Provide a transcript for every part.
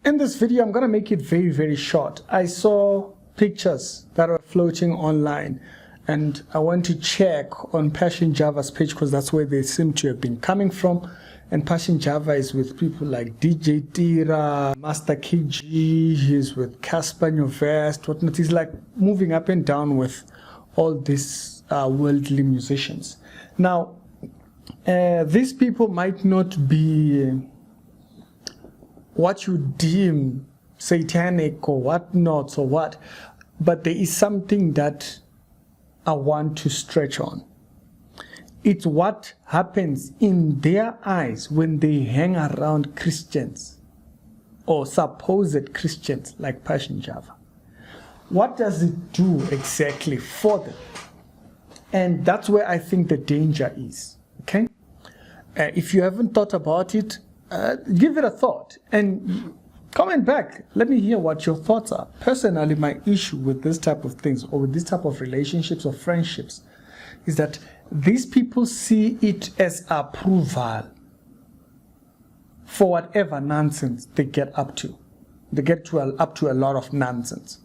In this video, I'm going to make it very, very short. I saw pictures that are floating online, and I want to check on Passion Java's page because that's where they seem to have been coming from. And Passion Java is with people like DJ Tira, Master KG, he's with Cassper Nyovest, whatnot. He's like moving up and down with all these worldly musicians. Now, these people might not be what you deem satanic or whatnot or what, but there is something that I want to stretch on. It's what happens in their eyes when they hang around Christians or supposed Christians like Passion Java. What does it do exactly for them? And that's where I think the danger is, okay? If you haven't thought about it, give it a thought and comment back. Let me hear what your thoughts are. Personally, my issue with this type of things or with this type of relationships or friendships is that these people see it as approval for whatever nonsense they get up to. They get up to a lot of nonsense.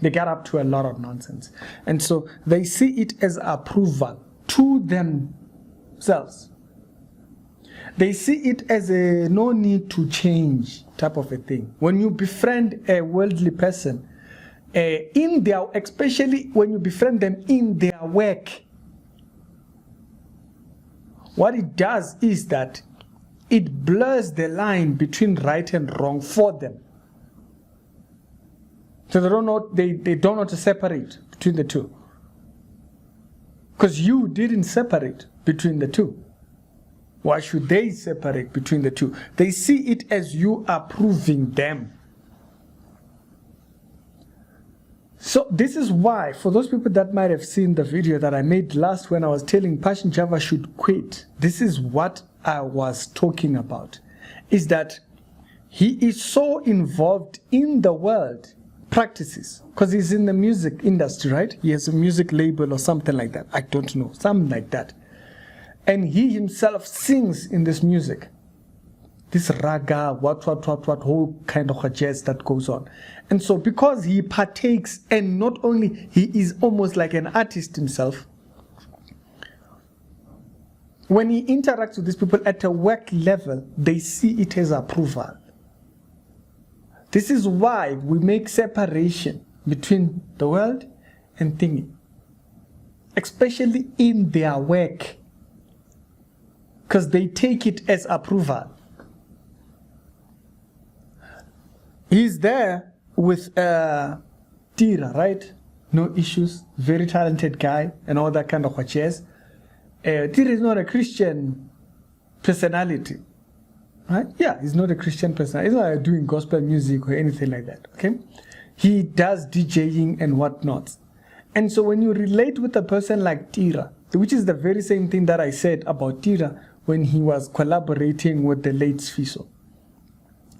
They get up to a lot of nonsense. And so they see it as approval to themselves. They see it as a no need to change type of a thing. When you befriend a worldly person, in their, especially when you befriend them in their work, what it does is that it blurs the line between right and wrong for them. So they don't know how to separate between the two. Because you didn't separate between the two. Why should they separate between the two? They see it as you approving them. So this is why, for those people that might have seen the video that I made last when I was telling Passion Java should quit, this is what I was talking about. Is that he is so involved in the world practices, because he's in the music industry, right? He has a music label or something like that. I don't know, something like that. And he himself sings in this music. This raga, what whole kind of jazz that goes on. And so because he partakes, and not only, he is almost like an artist himself, when he interacts with these people at a work level, they see it as approval. This is why we make separation between the world and thingy, especially in their work, because they take it as approval. He's there with Tira, right? No issues, very talented guy, and all that kind of jazz. Tira is not a Christian personality, right? Yeah, he's not a Christian personality. He's not doing gospel music or anything like that, okay? He does DJing and whatnot. And so when you relate with a person like Tira, which is the very same thing that I said about Tira when he was collaborating with the late Sfiso,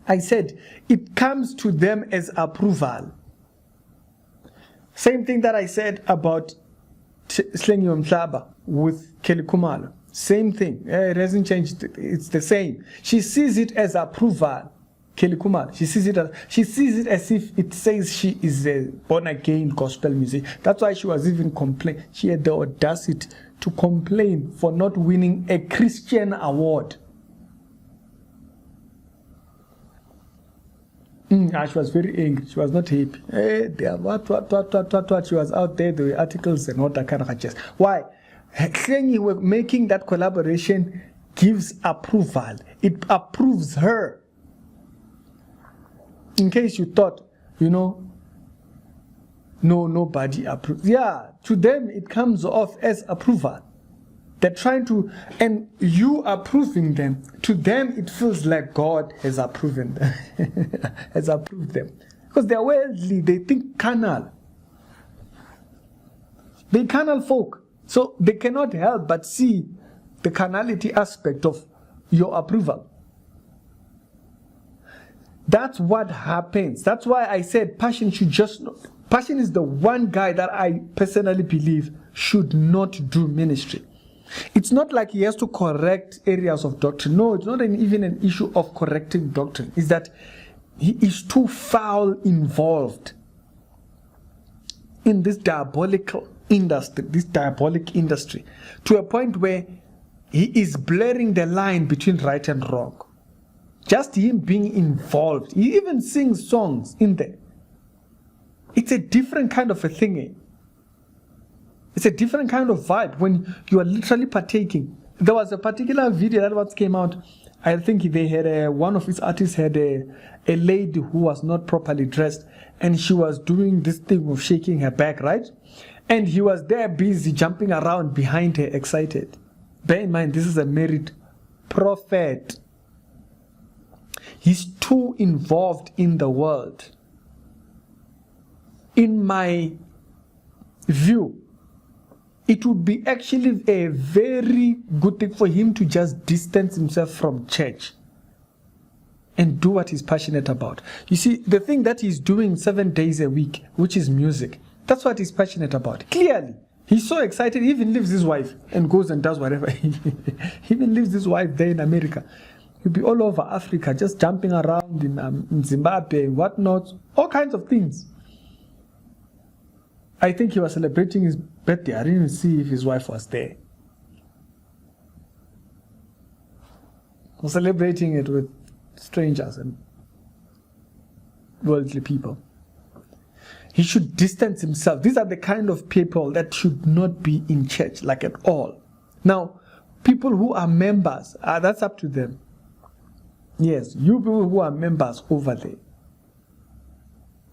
I said, it comes to them as approval. Same thing that I said about Slengi Mhlaba with Kelly Kumalo. Same thing. It hasn't changed. It's the same. She sees it as approval. Kelly Kumalo. She sees it as if it says she is a born-again gospel music. That's why she was even complaining. She had the audacity to complain for not winning a Christian award. She was very angry. She was not happy. What. She was out there. There were articles and all that kind of jazz. Why? Saying we're making that collaboration gives approval. It approves her. In case you thought, nobody approves. Yeah, to them it comes off as approval. They're trying to, and you approving them, to them it feels like God has approved them, has approved them. Because they're worldly, they think carnal. They're carnal folk. So they cannot help but see the carnality aspect of your approval. That's what happens. That's why I said Passion should just, Passion is the one guy that I personally believe should not do ministry. It's not like he has to correct areas of doctrine. No, it's not even an issue of correcting doctrine. It's that he is too foul involved in this diabolical industry, to a point where he is blurring the line between right and wrong. Just him being involved. He even sings songs in there. It's a different kind of a thing. It's a different kind of vibe when you are literally partaking. There was a particular video that once came out. I think they had one of his artists had a lady who was not properly dressed, and she was doing this thing of shaking her back, right? And he was there busy jumping around behind her, excited. Bear in mind, this is a married prophet. He's too involved in the world. In my view, it would be actually a very good thing for him to just distance himself from church and do what he's passionate about. You see, the thing that he's doing 7 days a week, which is music, that's what he's passionate about. Clearly, he's so excited, he even leaves his wife and goes and does whatever. He even leaves his wife there in America. He'll be all over Africa, just jumping around in Zimbabwe, whatnot, all kinds of things. I think he was celebrating his birthday. I didn't even see if his wife was there. He was celebrating it with strangers and worldly people. He should distance himself. These are the kind of people that should not be in church, like at all. Now, people who are members, that's up to them. Yes, you people who are members over there.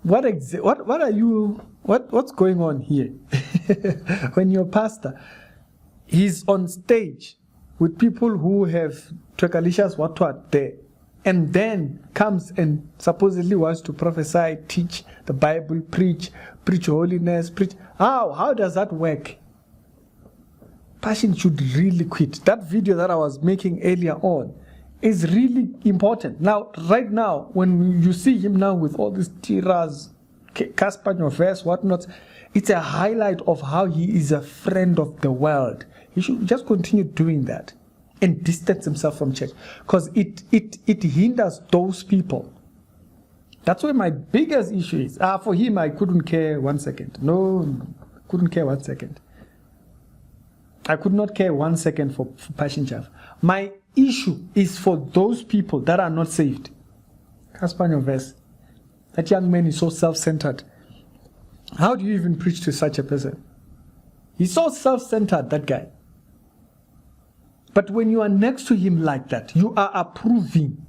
What's going on here? When your pastor, he's on stage with people who have Trekalicious what there, and then comes and supposedly wants to prophesy, teach the Bible, preach holiness, preach. How does that work? Passion should really quit. That video that I was making earlier on is really important. Now, right now, when you see him now with all these tiras, Cassper Nyovest, whatnot, it's a highlight of how he is a friend of the world. He should just continue doing that and distance himself from church, because it hinders those people. That's where my biggest issue is. For him, I couldn't care 1 second. No, couldn't care 1 second. I could not care 1 second for Passion Chaff. My issue is for those people that are not saved. Cassper Nyovest, that young man is so self-centered. How do you even preach to such a person? He's so self-centered, that guy. But when you are next to him like that, you are approving.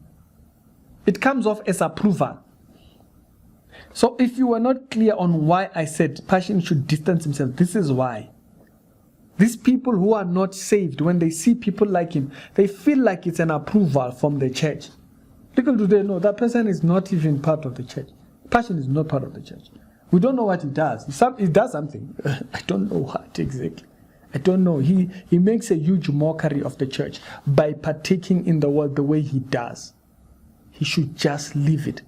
It comes off as approval. So if you were not clear on why I said Passion should distance himself, this is why. These people who are not saved, when they see people like him, they feel like it's an approval from the church. Little do they know, that person is not even part of the church. Passion is not part of the church. We don't know what he does. He does something. I don't know what exactly. I don't know. He makes a huge mockery of the church by partaking in the world the way he does. He should just leave it.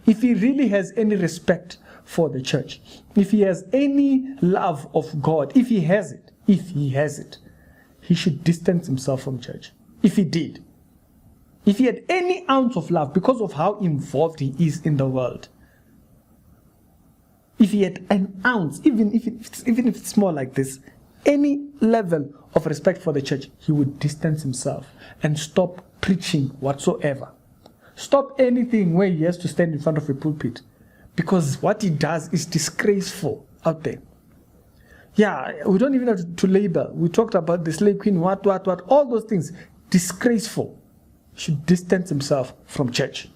If he really has any respect for the church, if he has any love of God, if he has it, he should distance himself from church. If he did. If he had any ounce of love because of how involved he is in the world. If he had an ounce, even if it's small like this, any level of respect for the church, he would distance himself and stop preaching whatsoever. Stop anything where he has to stand in front of a pulpit, because what he does is disgraceful out there. Yeah, we don't even have to label. We talked about the slave queen, what, all those things. Disgraceful. He should distance himself from church.